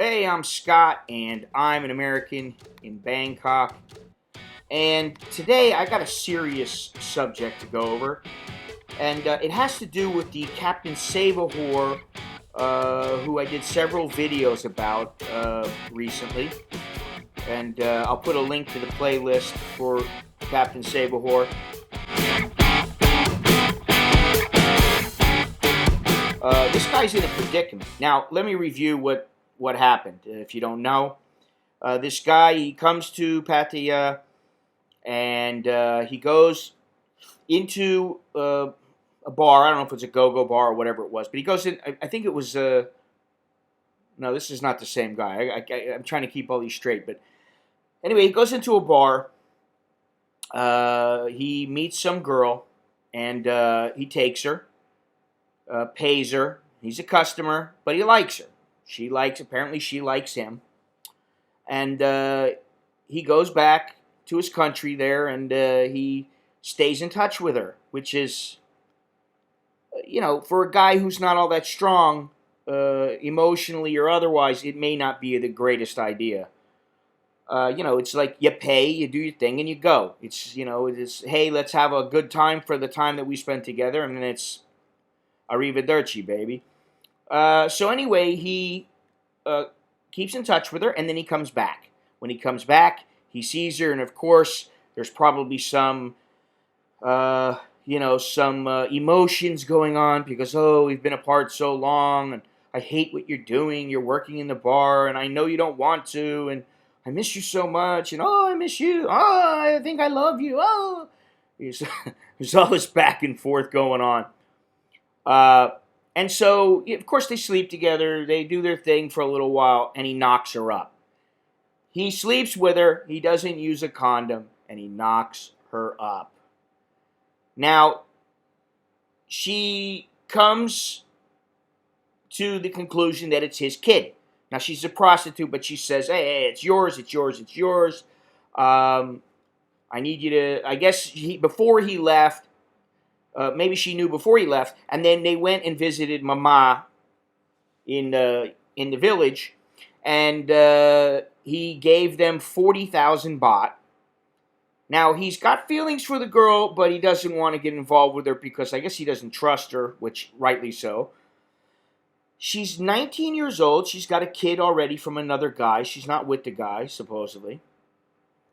Hey, I'm Scott, and I'm an American in Bangkok. And today I got a serious subject to go over, and it has to do with the Captain Save-a-hoe, who I did several videos about recently. And I'll put a link to the playlist for Captain Save-a-hoe. This guy's in a predicament. Now, let me review what happened. If you don't know, this guy, he comes to Pattaya, and he goes into a bar. I don't know if it's a go-go bar or whatever it was, but he goes in. I think it was. No, this is not the same guy. I'm trying to keep all these straight, but anyway, he goes into a bar. He meets some girl, and he takes her, pays her. He's a customer, but he likes her. Apparently she likes him. And he goes back to his country there, and he stays in touch with her, which is, for a guy who's not all that strong, emotionally or otherwise, it may not be the greatest idea. It's like you pay, you do your thing, and you go. It's hey, let's have a good time for the time that we spent together, and then it's arrivederci, baby. So anyway, he keeps in touch with her, and then he comes back. When he comes back, he sees her, and of course, there's probably some emotions going on because, oh, we've been apart so long, and I hate what you're doing. You're working in the bar, and I know you don't want to, and I miss you so much, and oh, I miss you. Oh, I think I love you. Oh, there's all this back and forth going on. And so, of course, they sleep together. They do their thing for a little while, and he knocks her up. He sleeps with her. He doesn't use a condom, and he knocks her up. Now, she comes to the conclusion that it's his kid. Now, she's a prostitute, but she says, hey, it's yours, it's yours, it's yours. I need you to, I guess before he left, maybe she knew before he left, and then they went and visited Mama in the village, and he gave them 40,000 baht. Now, he's got feelings for the girl, but he doesn't want to get involved with her because I guess he doesn't trust her, which rightly so. She's 19 years old. She's got a kid already from another guy. She's not with the guy, supposedly.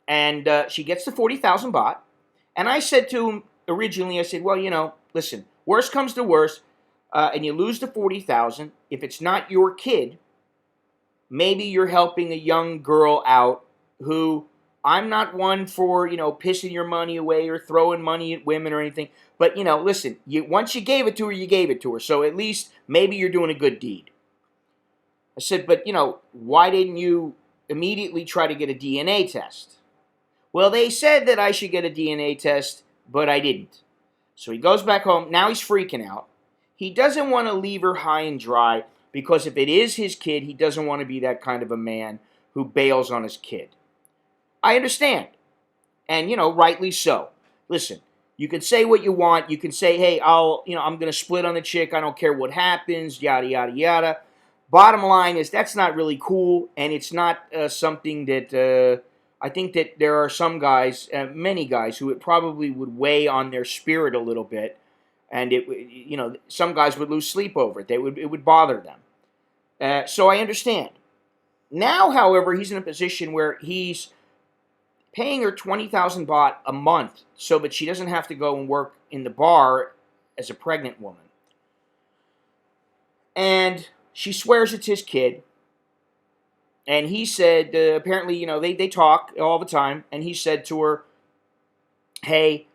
And she gets the 40,000 baht. And I said to him originally, I said, well, listen, worst comes to worst, and you lose the 40,000. If it's not your kid, maybe you're helping a young girl out who, I'm not one for, pissing your money away or throwing money at women or anything. But, listen, once you gave it to her, you gave it to her. So at least maybe you're doing a good deed. I said, but, why didn't you immediately try to get a DNA test? Well, they said that I should get a DNA test, but I didn't. So he goes back home. Now he's freaking out. He doesn't want to leave her high and dry because if it is his kid, he doesn't want to be that kind of a man who bails on his kid. I understand. And, rightly so. Listen, you can say what you want. You can say, hey, I'm going to split on the chick. I don't care what happens, yada, yada, yada. Bottom line is that's not really cool, and it's not something that I think that there are some guys, many guys, who it probably would weigh on their spirit a little bit, and some guys would lose sleep over it. It would bother them. So I understand. Now, however, he's in a position where he's paying her 20,000 baht a month so that she doesn't have to go and work in the bar as a pregnant woman. And she swears it's his kid. And he said, apparently, they talk all the time. And he said to her, hey,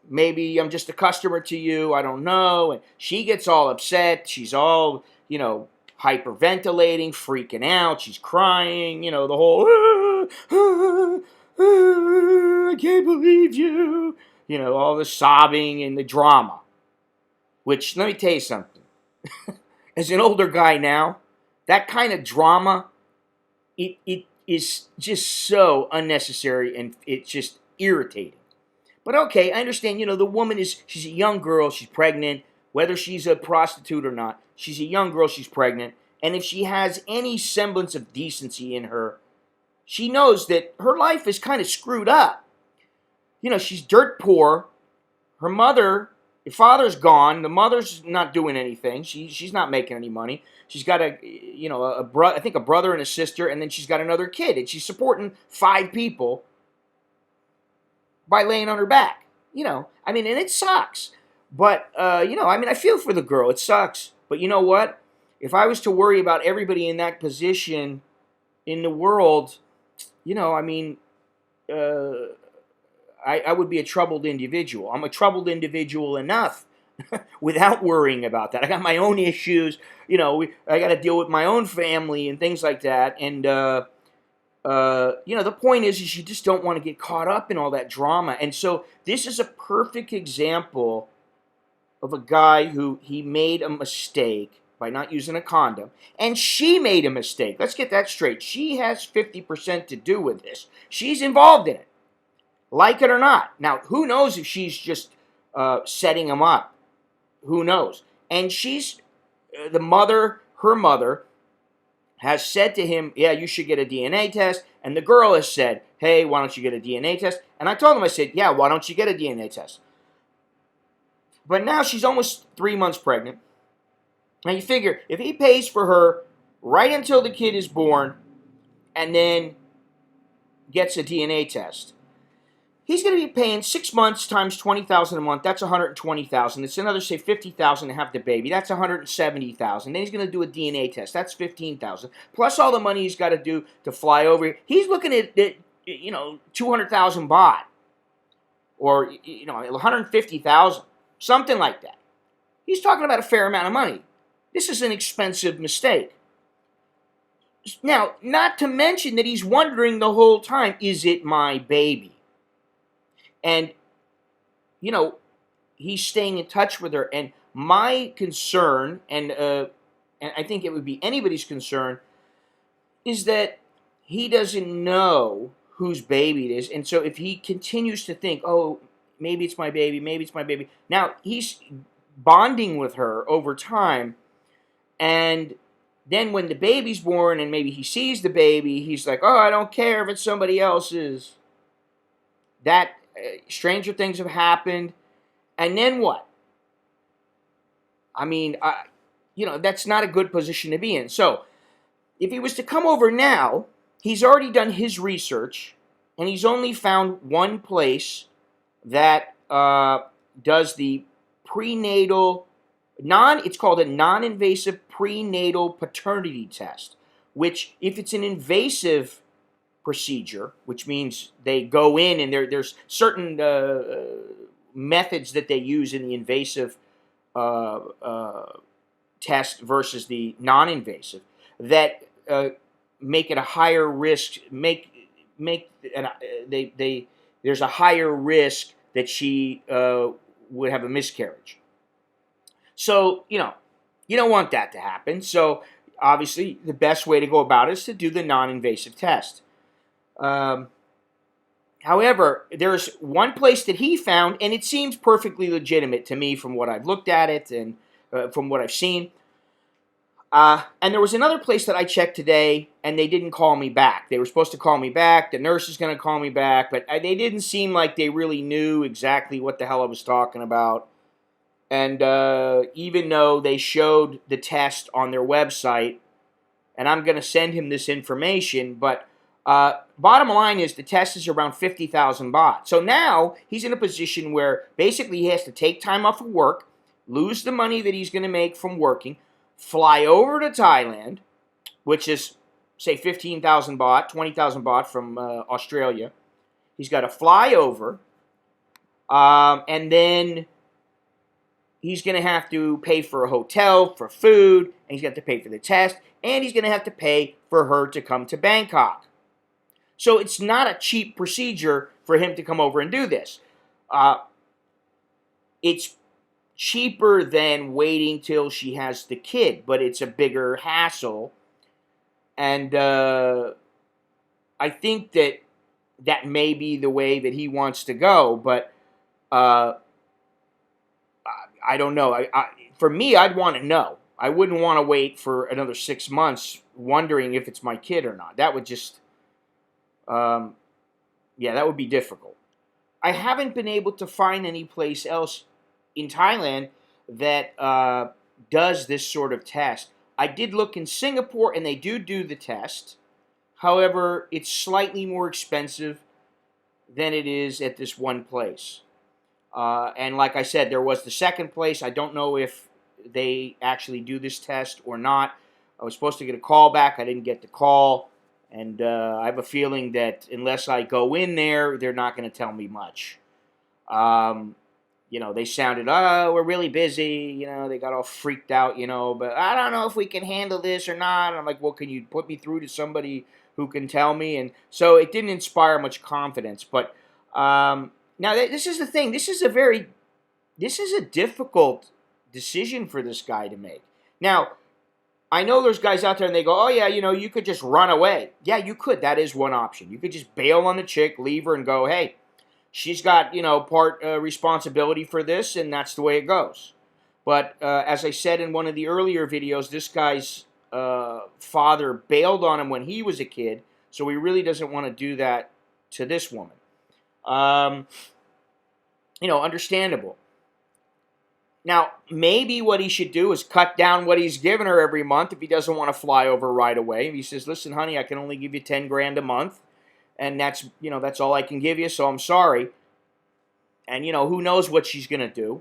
maybe I'm just a customer to you. I don't know. And she gets all upset. She's all, hyperventilating, freaking out. She's crying, the whole, I can't believe you. All the sobbing and the drama. Which, let me tell you something. As an older guy now, that kind of drama, it is just so unnecessary and it's just irritating. But okay, I understand, the woman she's a young girl, she's pregnant, whether she's a prostitute or not, she's a young girl, she's pregnant, And if she has any semblance of decency in her, she knows that her life is kind of screwed up. She's dirt poor. Her father's gone. The mother's not doing anything. She's not making any money. She's got I think a brother and a sister, and then she's got another kid, and she's supporting 5 people by laying on her back. And it sucks. But I feel for the girl. It sucks. But you know what? If I was to worry about everybody in that position in the world, I would be a troubled individual. I'm a troubled individual enough without worrying about that. I got my own issues. I got to deal with my own family and things like that. And, the point is you just don't want to get caught up in all that drama. And so this is a perfect example of a guy who he made a mistake by not using a condom. And she made a mistake. Let's get that straight. She has 50% to do with this. She's involved in it. Like it or not. Now, who knows if she's just setting him up? Who knows? And her mother has said to him, yeah, you should get a DNA test. And the girl has said, hey, why don't you get a DNA test? And I told him, I said, yeah, why don't you get a DNA test? But now she's almost 3 months pregnant. Now you figure, if he pays for her right until the kid is born and then gets a DNA test, he's going to be paying 6 months times $20,000 a month. That's $120,000. It's another, say, $50,000 to have the baby. That's $170,000. Then he's going to do a DNA test. That's $15,000. Plus all the money he's got to do to fly over. He's looking at 200,000 baht, or 150,000, something like that. He's talking about a fair amount of money. This is an expensive mistake. Now, not to mention that he's wondering the whole time, is it my baby? And, he's staying in touch with her. And my concern, and I think it would be anybody's concern, is that he doesn't know whose baby it is. And so if he continues to think, oh, maybe it's my baby, now he's bonding with her over time. And then when the baby's born and maybe he sees the baby, he's like, oh, I don't care if it's somebody else's. That stranger things have happened. And then what? That's not a good position to be in. So if he was to come over now, he's already done his research, and he's only found one place that does the prenatal, it's called a non-invasive prenatal paternity test, which if it's an invasive procedure, which means they go in and there's certain methods that they use in the invasive test versus the non-invasive that make it a higher risk. There's a higher risk that she would have a miscarriage. So you don't want that to happen. So obviously, the best way to go about it is to do the non-invasive test. However, there's one place that he found, and it seems perfectly legitimate to me from what I've looked at it and from what I've seen. And there was another place that I checked today, and they didn't call me back. They were supposed to call me back. The nurse is going to call me back, but they didn't seem like they really knew exactly what the hell I was talking about. And even though they showed the test on their website, and I'm going to send him this information, but bottom line is the test is around 50,000 baht. So now he's in a position where basically he has to take time off of work, lose the money that he's going to make from working, fly over to Thailand, which is, say, 15,000 baht, 20,000 baht from Australia. He's got to fly over, and then he's going to have to pay for a hotel, for food, and he's got to pay for the test, and he's going to have to pay for her to come to Bangkok. So it's not a cheap procedure for him to come over and do this. It's cheaper than waiting till she has the kid, but it's a bigger hassle. And I think that may be the way that he wants to go, but I don't know. For me, I'd want to know. I wouldn't want to wait for another 6 months wondering if it's my kid or not. That would just, yeah, that would be difficult. I haven't been able to find any place else in Thailand that does this sort of test. I did look in Singapore, and they do the test. However, it's slightly more expensive than it is at this one place. And like I said, there was the second place. I don't know if they actually do this test or not. I was supposed to get a call back. I didn't get the call. And I have a feeling that unless I go in there, they're not going to tell me much. They sounded, oh, we're really busy. They got all freaked out, but I don't know if we can handle this or not. I'm like, well, can you put me through to somebody who can tell me? And so it didn't inspire much confidence. But now this is the thing. This is a difficult decision for this guy to make. Now, I know there's guys out there and they go, oh yeah, you could just run away. Yeah, you could. That is one option. You could just bail on the chick, leave her, and go, hey, she's got, part responsibility for this, and that's the way it goes. But as I said in one of the earlier videos, this guy's father bailed on him when he was a kid, so he really doesn't want to do that to this woman. Understandable. Now, maybe what he should do is cut down what he's giving her every month if he doesn't want to fly over right away. If he says, listen, honey, I can only give you 10 grand a month, and that's all I can give you, so I'm sorry. And, who knows what she's going to do.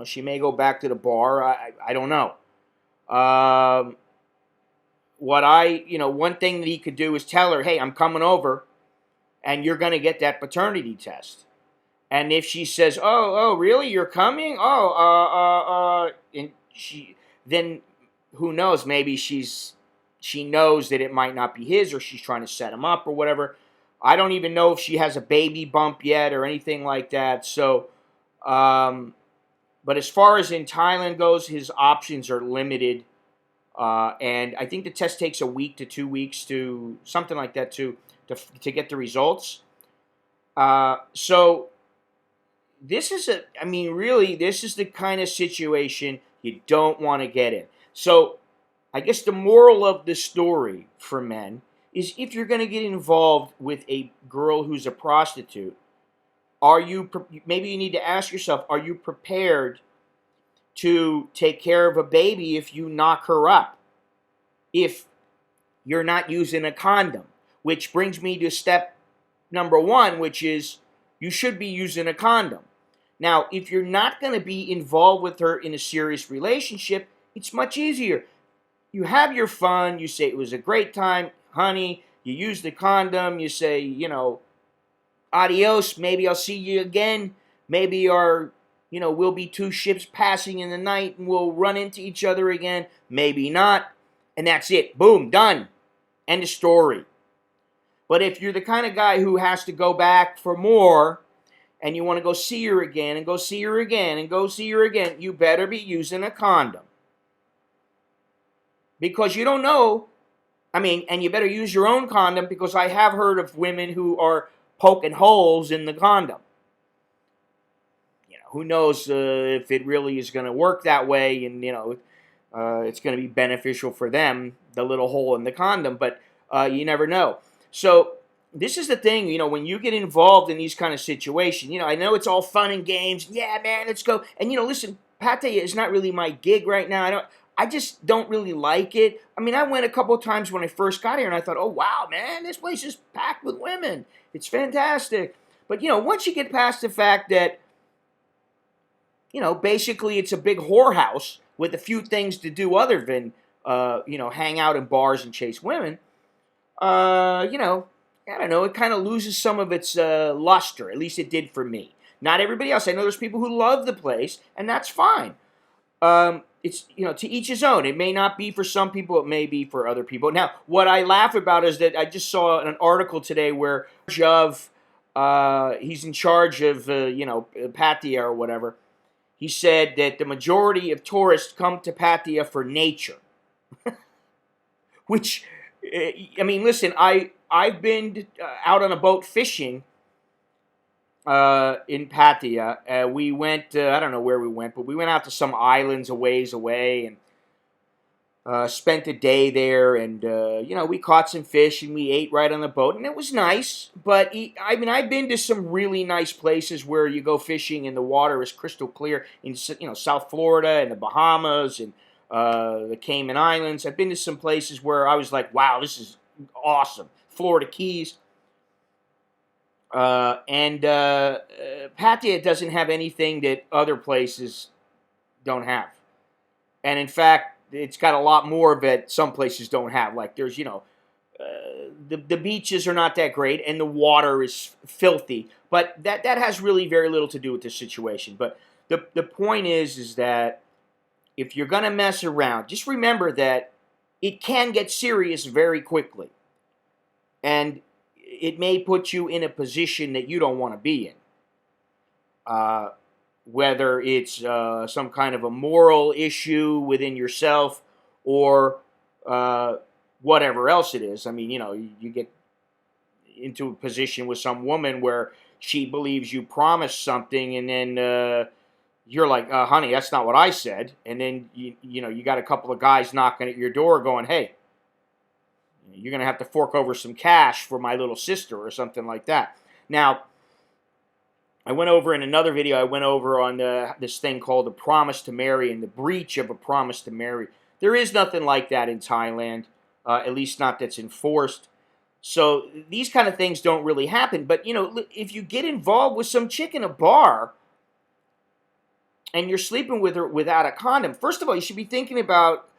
She may go back to the bar. I don't know. One thing that he could do is tell her, hey, I'm coming over, and you're going to get that paternity test. And if she says, oh, really, you're coming? And then who knows? Maybe she knows that it might not be his, or she's trying to set him up or whatever. I don't even know if she has a baby bump yet or anything like that. So, but as far as in Thailand goes, his options are limited. And I think the test takes a week to 2 weeks to something like that to get the results. So this is this is the kind of situation you don't want to get in. So I guess the moral of the story for men is if you're going to get involved with a girl who's a prostitute, maybe you need to ask yourself, are you prepared to take care of a baby if you knock her up? If you're not using a condom, which brings me to step number 1, which is you should be using a condom. Now, if you're not going to be involved with her in a serious relationship, it's much easier. You have your fun. You say it was a great time, honey. You use the condom. You say, adios. Maybe I'll see you again. Maybe we'll be 2 ships passing in the night and we'll run into each other again. Maybe not. And that's it. Boom. Done. End of story. But if you're the kind of guy who has to go back for more, and you want to go see her again, and go see her again, and go see her again, you better be using a condom. Because you don't know, and you better use your own condom, because I have heard of women who are poking holes in the condom. Who knows if it really is going to work that way, and, it's going to be beneficial for them, the little hole in the condom, but you never know. So this is the thing, when you get involved in these kind of situations, I know it's all fun and games. Yeah, man, let's go. And, listen, Pattaya is not really my gig right now. I just don't really like it. I went a couple of times when I first got here, and I thought, oh, wow, man, this place is packed with women. It's fantastic. But, once you get past the fact that, basically it's a big whorehouse with a few things to do other than, hang out in bars and chase women, I don't know, it kind of loses some of its luster. At least it did for me. Not everybody else. I know there's people who love the place, and that's fine. It's, to each his own. It may not be for some people. It may be for other people. Now, what I laugh about is that I just saw an article today where he's in charge of, Pattaya or whatever. He said that the majority of tourists come to Pattaya for nature. Which, listen, I've been out on a boat fishing in Pattaya. We went, I don't know where we went, but we went out to some islands a ways away, and spent a day there, and we caught some fish and we ate right on the boat, and it was nice. But I mean, I've been to some really nice places where you go fishing and the water is crystal clear in South Florida and the Bahamas and the Cayman Islands. I've been to some places where I was like, wow, this is awesome. Florida Keys. And Pattaya doesn't have anything that other places don't have. And in fact, it's got a lot more that some places don't have. Like there's, the beaches are not that great and the water is filthy. But that has really very little to do with this situation. But the point is that if you're going to mess around, just remember that it can get serious very quickly. And it may put you in a position that you don't want to be in. Whether it's some kind of a moral issue within yourself or whatever else it is. I mean, you get into a position with some woman where she believes you promised something, and then you're like, honey, that's not what I said. And then, you got a couple of guys knocking at your door going, hey, you're going to have to fork over some cash for my little sister or something like that. Now, I went over in another video, I went over on this thing called the promise to marry and the breach of a promise to marry. There is nothing like that in Thailand, at least not that's enforced. So these kind of things don't really happen. But, if you get involved with some chick in a bar and you're sleeping with her without a condom, first of all, you should be thinking about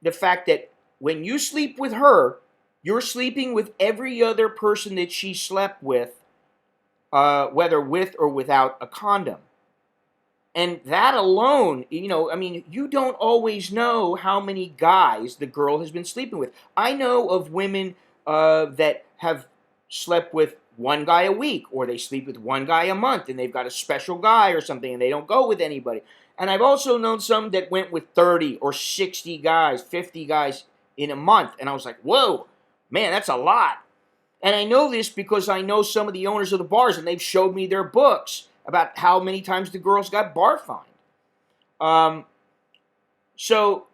the fact that when you sleep with her, you're sleeping with every other person that she slept with, whether with or without a condom. And that alone, I mean, you don't always know how many guys the girl has been sleeping with. I know of women that have slept with one guy a week, or they sleep with one guy a month, and they've got a special guy or something, and they don't go with anybody. And I've also known some that went with 30 or 60 guys, 50 guys in a month. And I was like, whoa, man, that's a lot. And I know this because I know some of the owners of the bars, and they've showed me their books about how many times the girls got bar fined. So,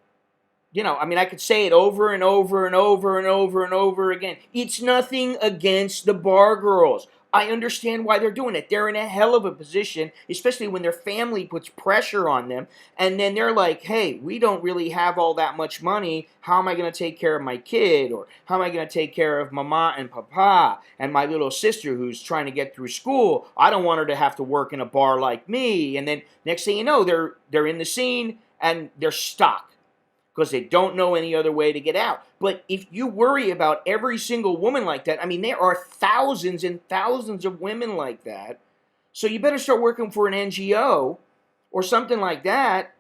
I mean, I could say it over and over and over and over and over again. It's nothing against the bar girls. I understand why they're doing it. They're in a hell of a position, especially when their family puts pressure on them. And then they're like, hey, we don't really have all that much money. How am I going to take care of my kid? Or how am I going to take care of mama and papa and my little sister who's trying to get through school? I don't want her to have to work in a bar like me. And then next thing you know, they're in the scene and they're stuck because they don't know any other way to get out. But if you worry about every single woman like that, I mean, there are thousands and thousands of women like that. So you better start working for an NGO or something like that,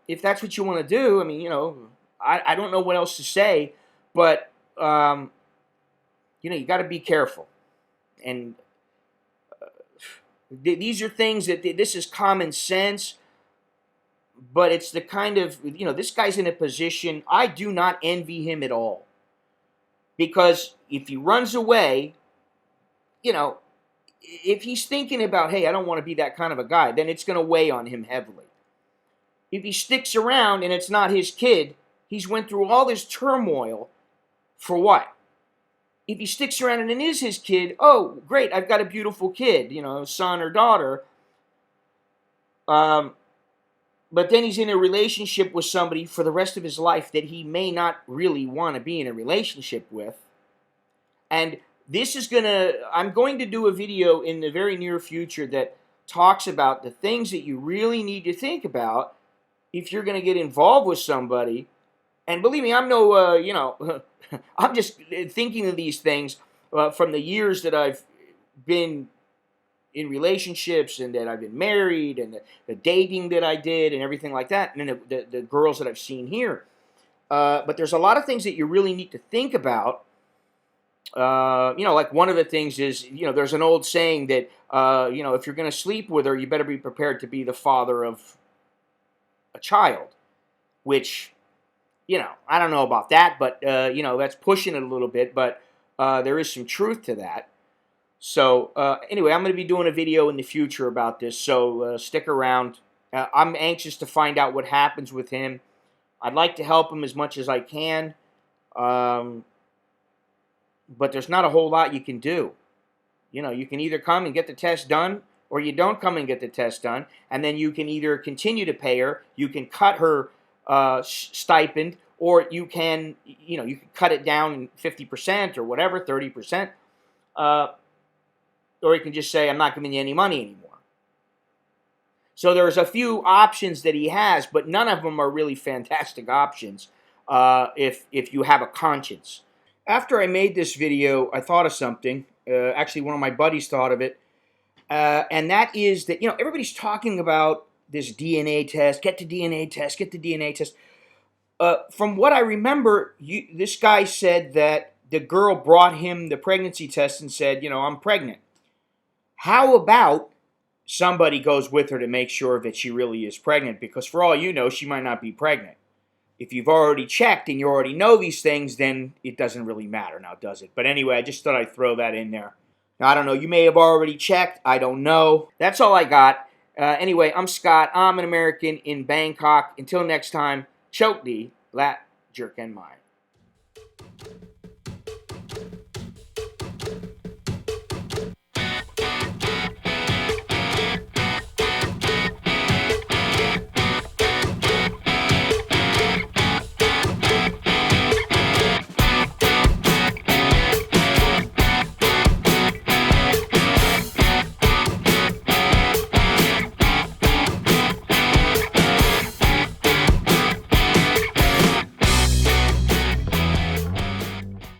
if that's what you want to do. I mean, I don't know what else to say, but, you got to be careful. And these are things that, this is common sense. But it's the kind of, this guy's in a position, I do not envy him at all. Because if he runs away, if he's thinking about, hey, I don't want to be that kind of a guy, then it's going to weigh on him heavily. If he sticks around and it's not his kid, he's went through all this turmoil for what? If he sticks around and it is his kid, oh, great, I've got a beautiful kid, son or daughter. But then he's in a relationship with somebody for the rest of his life that he may not really want to be in a relationship with. And this is I'm going to do a video in the very near future that talks about the things that you really need to think about if you're going to get involved with somebody. And believe me, I'm I'm just thinking of these things from the years that I've been in relationships and that I've been married and the dating that I did and everything like that, and then the girls that I've seen here. But there's a lot of things that you really need to think about. Like one of the things is, there's an old saying that, if you're going to sleep with her, you better be prepared to be the father of a child, which, I don't know about that, but, that's pushing it a little bit, but there is some truth to that. So, anyway, I'm going to be doing a video in the future about this, so stick around. I'm anxious to find out what happens with him. I'd like to help him as much as I can, but there's not a whole lot you can do. You know, you can either come and get the test done, or you don't come and get the test done, and then you can either continue to pay her, you can cut her stipend, or you can, you can cut it down 50% or whatever, 30%, or you can just say, I'm not giving you any money anymore. So there's a few options that he has, but none of them are really fantastic options if you have a conscience. After I made this video, I thought of something. Actually, one of my buddies thought of it. And that is that, everybody's talking about this DNA test, get the DNA test, get the DNA test. From what I remember, this guy said that the girl brought him the pregnancy test and said, I'm pregnant. How about somebody goes with her to make sure that she really is pregnant? Because for all you know, she might not be pregnant. If you've already checked and you already know these things, then it doesn't really matter now, does it? But anyway, I just thought I'd throw that in there. Now, I don't know. You may have already checked. I don't know. That's all I got. Anyway, I'm Scott. I'm an American in Bangkok. Until next time, choke thee, lat jerk and mine.